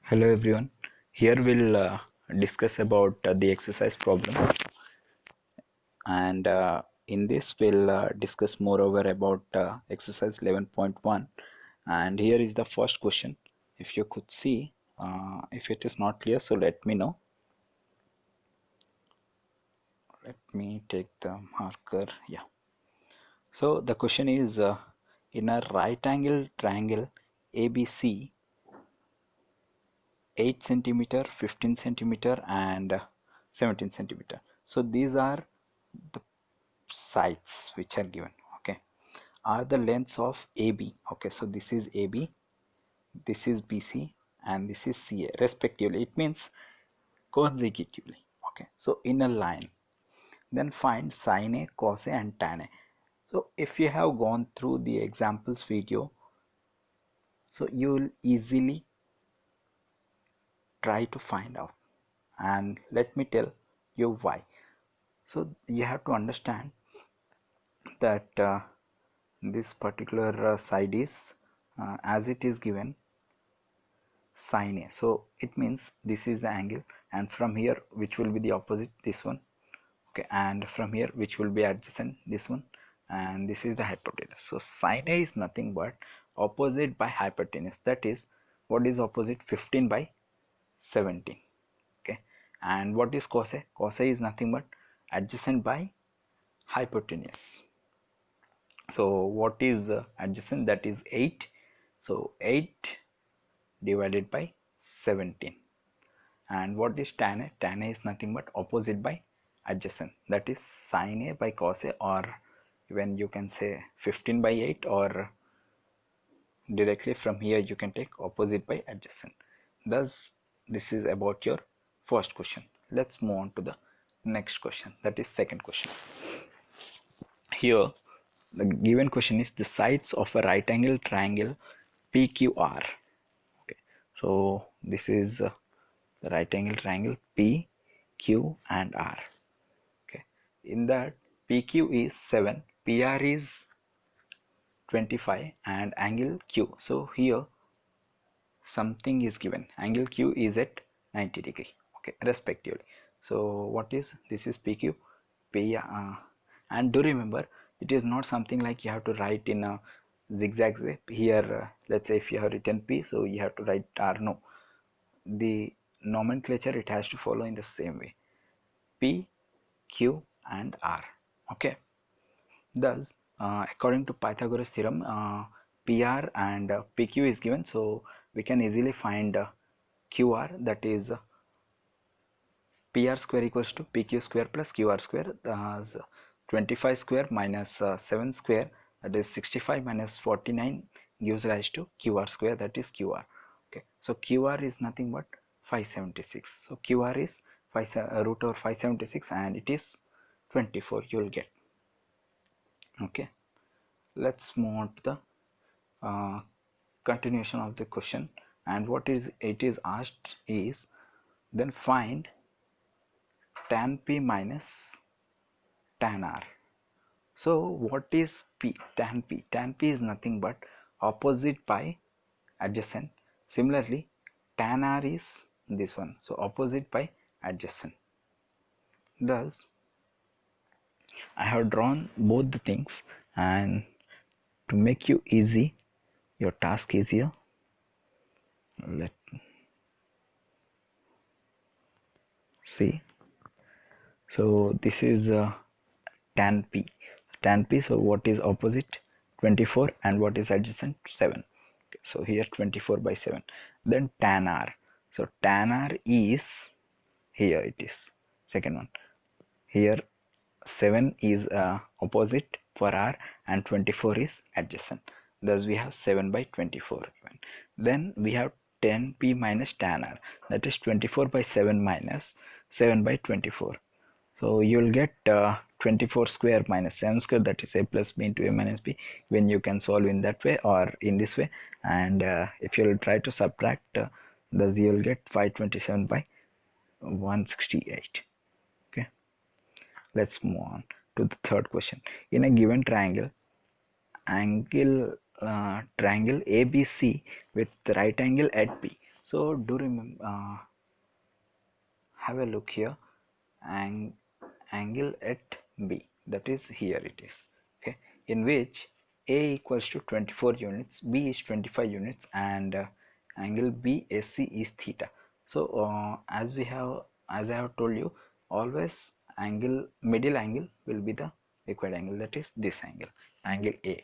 Hello everyone. Here we'll discuss about the exercise problem, and in this we'll discuss moreover about exercise 11.1. And here is the first question. If you could see, if it is not clear, so let me know. Let me take the marker. Yeah. So the question is, in a right angle triangle ABC, 8 centimeter, 15 centimeter, and 17 centimeter. So these are the sides which are given. Okay, are the lengths of AB. Okay, so this is AB, this is BC, and this is CA respectively. It means consecutively. Okay, so in a line. Then find sin A, cos A, and tan A. So if you have gone through the examples video, so you will easily try to find out, and let me tell you why. So you have to understand that this particular side is as it is given sin A, so it means this is the angle, and from here which will be the opposite, this one. Okay, and from here which will be adjacent, this one, and this is the hypotenuse. So sin A is nothing but opposite by hypotenuse, that is, what is opposite? 15 by 17. Okay, and what is cos A? Cos A is nothing but adjacent by hypotenuse. So what is adjacent? That is 8. So 8 divided by 17. And what is tan A? Tan A is nothing but opposite by adjacent, that is sin A by cos A, or even you can say 15 by 8, or directly from here you can take opposite by adjacent. Thus this is about your first question. Let's move on to the next question, that is second question. Here the given question is the sides of a right angle triangle PQR. Okay, so this is the right angle triangle P, Q, and R. Okay, in that PQ is 7, PR is 25, and angle Q. So here something is given. Angle Q is at 90 degree. Okay, respectively. So what is this? Is PQ, P, and do remember, it is not something like you have to write in a zigzag way. Here, let's say if you have written P, so you have to write R. No, the nomenclature it has to follow in the same way. P, Q, and R. Okay. Thus, according to Pythagoras theorem, PR and PQ is given, so we can easily find QR, that is PR square equals to PQ square plus QR square. 25 square minus 7 square, that is 65, minus 49 gives rise to QR square, that is QR. Okay, so QR is nothing but 576. So QR is root over 576, and it is 24 you will get. Okay, let's move on to the continuation of the question, and what is it is asked is, then find tan P minus tan R. So what is P? Tan P. Tan P is nothing but opposite by adjacent. Similarly, tan R is this one, so opposite by adjacent. Thus I have drawn both the things, and to make you easy, your task easier, let see. So this is tan P. Tan P, so what is opposite? 24, and what is adjacent? 7. Okay, so here 24 by 7. Then tan R. So tan R is, here it is, second one. Here 7 is opposite for R, and 24 is adjacent. Thus we have 7 by 24 even. Then we have tan P minus tan R, that is 24 by 7 minus 7 by 24. So you will get 24 square minus 7 square, that is a plus b into a minus b, when you can solve in that way or in this way. And if you will try to subtract, thus you will get 527 by 168. Okay, let's move on to the third question. In a given triangle triangle ABC with right angle at P. So do remember, have a look here, ang angle at B, that is here it is, okay, in which A equals to 24 units, B is 25 units, and angle BSC is theta. So as I have told you, always middle angle will be the required angle, that is this angle A.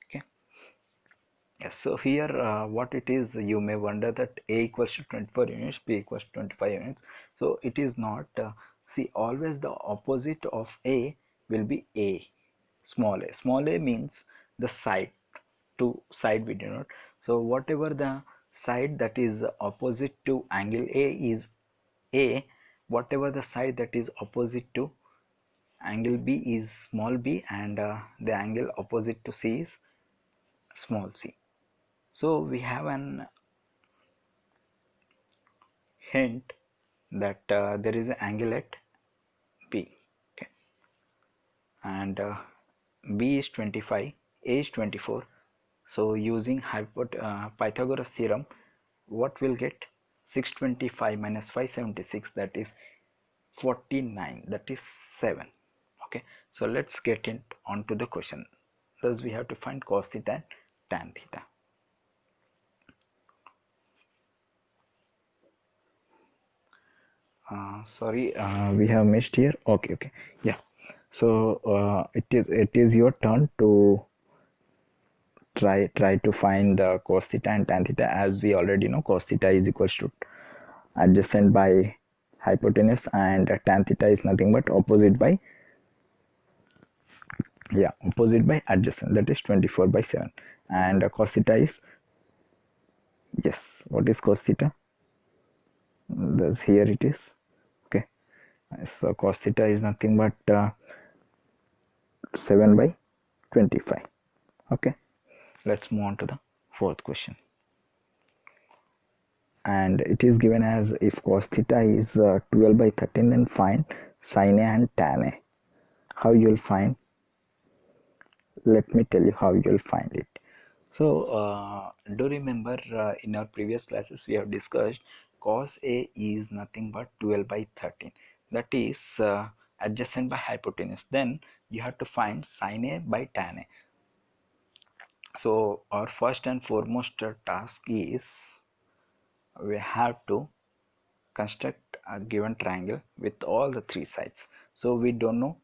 Okay. Yes, so here what it is, you may wonder that A equals to 24 units, B equals to 25 units. So it is not, see, always the opposite of A will be A, small a. Small a means the side, to side we denote. So whatever the side that is opposite to angle A is A, whatever the side that is opposite to angle B is small b, and the angle opposite to C is small c. So we have an hint that there is an angle at B, okay, and B is 25, A is 24. So using Pythagoras theorem, what will get? 625 minus 576, that is 49, that is 7. Okay, so let's get it onto the question. Thus we have to find cos theta and tan theta. Sorry, we have missed here. Okay, yeah. So it is your turn to try to find the cos theta and tan theta. As we already know, cos theta is equals to adjacent by hypotenuse, and tan theta is nothing but opposite by, yeah, opposite by adjacent, that is 24 by 7. And cos theta is, yes, what is cos theta? Thus here it is, okay. So cos theta is nothing but 7 by 25. Okay, let's move on to the fourth question. And it is given as, if cos theta is 12 by 13, then find sin A and tan A. How you will find? Let me tell you how you will find it. So do remember, in our previous classes we have discussed cos A is nothing but 12 by 13, that is adjacent by hypotenuse. Then you have to find sin A by tan A. So our first and foremost task is, we have to construct a given triangle with all the three sides. So we don't know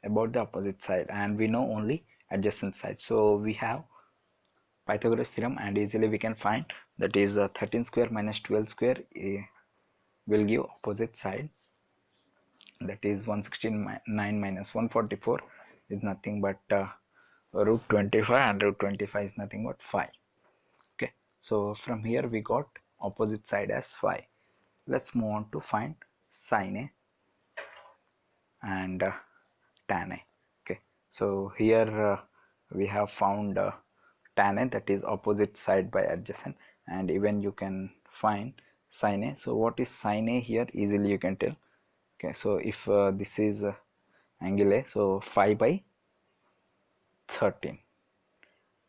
about the opposite side, and we know only adjacent side. So we have Pythagoras theorem, and easily we can find, that is 13 square minus 12 square will give opposite side, that is 169 minus 144 is nothing but root 25, and root 25 is nothing but 5. Okay, so from here we got opposite side as 5. Let's move on to find sin A and tan A. Okay, so here we have found tan A, that is opposite side by adjacent, and even you can find sin A. So what is sin A here? Easily you can tell. Okay, so if this is angle A, so 5 by 13.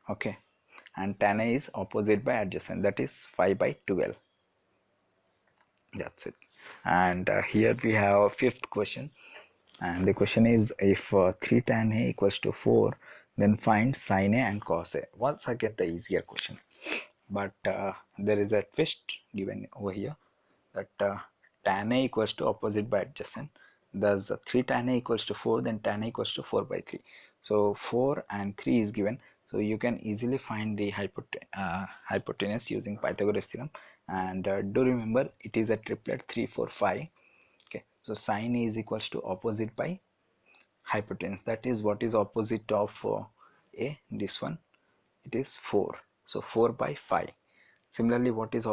Okay, and tan A is opposite by adjacent, that is 5 by 12. That's it. And here we have a fifth question, and the question is, if 3 tan A equals to 4, then find sin A and cos A. Once again the easier question, but there is a twist given over here, that tan A equals to opposite by adjacent. Thus 3 tan A equals to 4, then tan A equals to 4 by 3. So 4 and 3 is given, so you can easily find the hypotenuse using Pythagoras theorem. And do remember, it is a triplet 3 4 5. Okay, so sin A is equals to opposite by hypotenuse, that is, what is opposite of A? This one, it is 4, so 4 by 5. Similarly, what is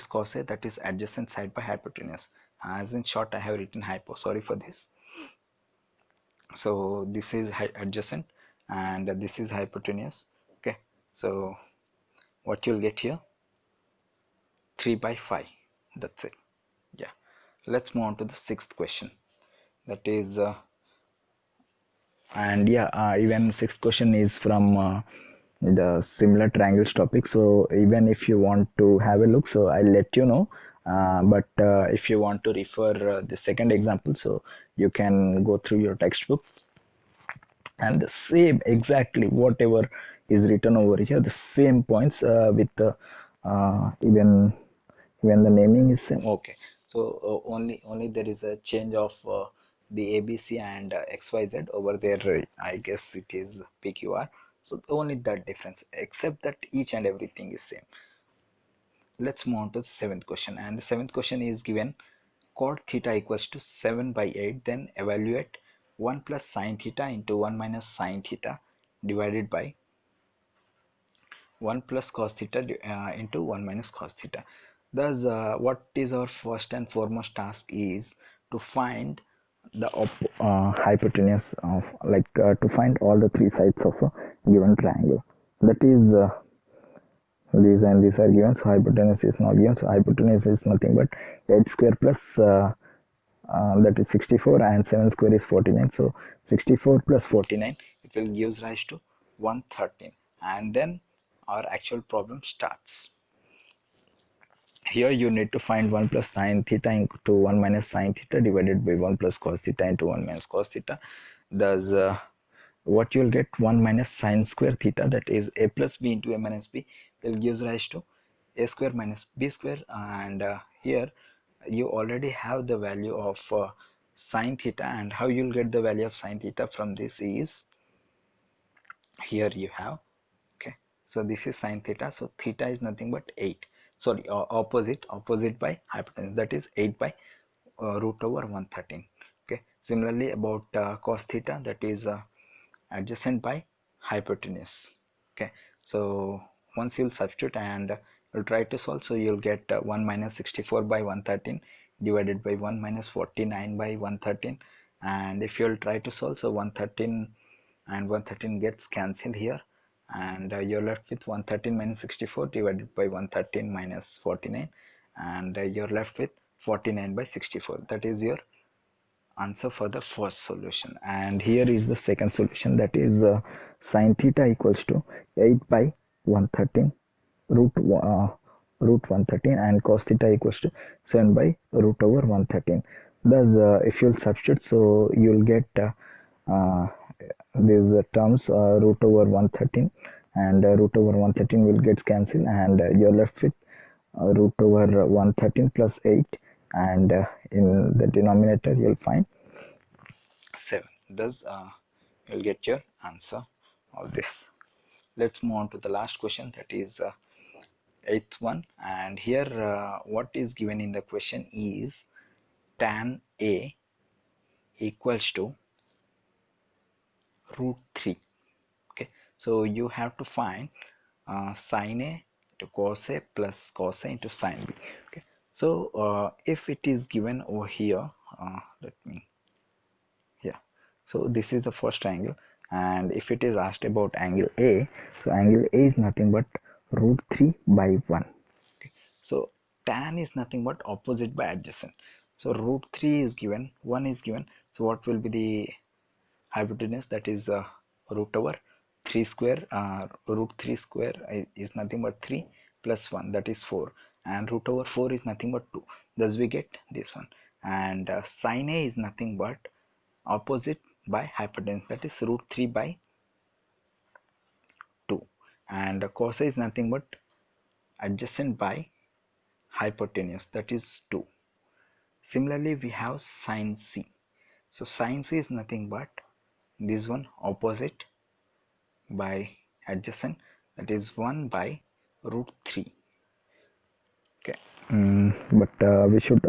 cos A? That is adjacent side by hypotenuse. As in short, I have written hypo, sorry for this. So this is adjacent, and this is hypotenuse. Okay, so what you'll get here? 3 by 5. That's it. Yeah, let's move on to the sixth question. That is and yeah, even sixth question is from the similar triangles topic. So even if you want to have a look, so I'll let you know. But if you want to refer the second example, so you can go through your textbook, and the same exactly whatever is written over here, the same points with the even the naming is same. Okay, so only there is a change of the ABC and XYZ over there. I guess it is PQR. So only that difference, except that each and everything is same. Let's move on to the seventh question, and the seventh question is given cot theta equals to 7 by 8, then evaluate 1 plus sine theta into 1 minus sine theta divided by 1 plus cos theta into 1 minus cos theta. Thus, what is our first and foremost task is to find the hypotenuse of, like, to find all the three sides of a given triangle. That is, these and these are given, so hypotenuse is not given. So hypotenuse is nothing but 8 square plus that is 64, and 7 square is 49. So 64 plus 49, it will gives rise to 113, and then our actual problem starts. Here you need to find 1 plus sine theta into 1 minus sine theta divided by 1 plus cos theta into 1 minus cos theta. Thus, what you'll get, 1 minus sine square theta, that is a plus b into a minus b, will gives rise to a square minus b square. And here you already have the value of sine theta, and how you'll get the value of sine theta from this is, here you have, okay, so this is sine theta, so theta is nothing but 8, sorry, opposite by hypotenuse, that is 8 by root over 113. Okay, similarly about cos theta, that is adjacent by hypotenuse. Okay, so once you'll substitute and you'll try to solve, so you'll get 1 minus 64 by 113 divided by 1 minus 49 by 113. And if you'll try to solve, so 113 and 113 gets cancelled here, and you're left with 113 minus 64 divided by 113 minus 49, and you're left with 49 by 64. That is your answer for the first solution. And here is the second solution, that is sine theta equals to 8 by 113 root root 113, and cos theta equals to 7 by root over 113. Thus, if you'll substitute, so you'll get uh, these terms, root over 113 and root over 113 will get cancelled, and you're left with root over 113 plus 8, and in the denominator you'll find 7. Thus, you'll get your answer of this. Let's move on to the last question, that is eighth one. And here what is given in the question is tan A equals to root 3. Okay, so you have to find sine A to cos A plus cos A into sine B. Okay, so if it is given over here, let me, yeah, so this is the first triangle, and if it is asked about angle A, so angle A is nothing but root 3 by 1. Okay, so tan is nothing but opposite by adjacent, so root 3 is given, 1 is given, so what will be the hypotenuse, that is root over 3 square, root 3 square is nothing but 3 plus 1, that is 4, and root over 4 is nothing but 2. Thus we get this one. And sine A is nothing but opposite by hypotenuse, that is root 3 by 2, and cos A is nothing but adjacent by hypotenuse, that is 2. Similarly we have sine C, so sine C is nothing but this one, opposite by adjacent, that is 1 by root 3. Okay, but we should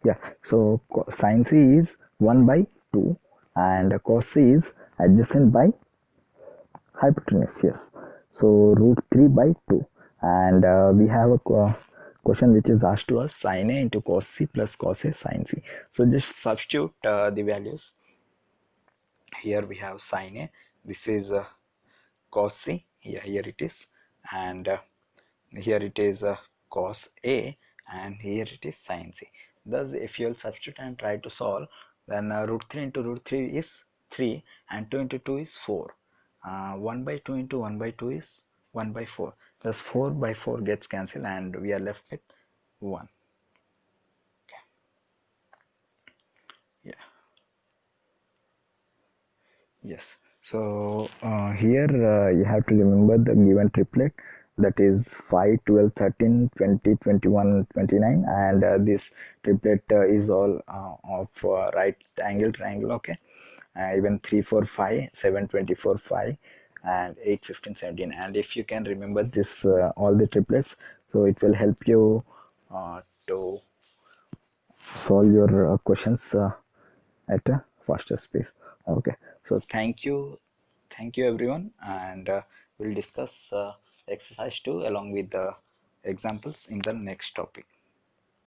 yeah, so sine C is 1 by 2, and cos C is adjacent by hypotenuse, yes, so root 3 by 2. And we have a question which is asked to us, sine A into cos C plus cos A sine C. So just substitute the values. Here we have sine A, this is cos C, here it is, and here it is cos A, and here it is sine C. Thus if you will substitute and try to solve, then root 3 into root 3 is 3, and 2 into 2 is 4. 1 by 2 into 1 by 2 is 1 by 4. Thus 4 by 4 gets cancelled and we are left with 1. Yeah. Yes. So here you have to remember the given triplet, that is 5, 12, 13, 20, 21, 29, and this triplet is all of right angle triangle. Okay. Even 3, 4, 5, 7, 24, 5, and 8, 15, 17. And if you can remember this all the triplets, so it will help you to solve your questions at a faster pace. Okay, so thank you everyone, and we'll discuss exercise 2 along with the examples in the next topic.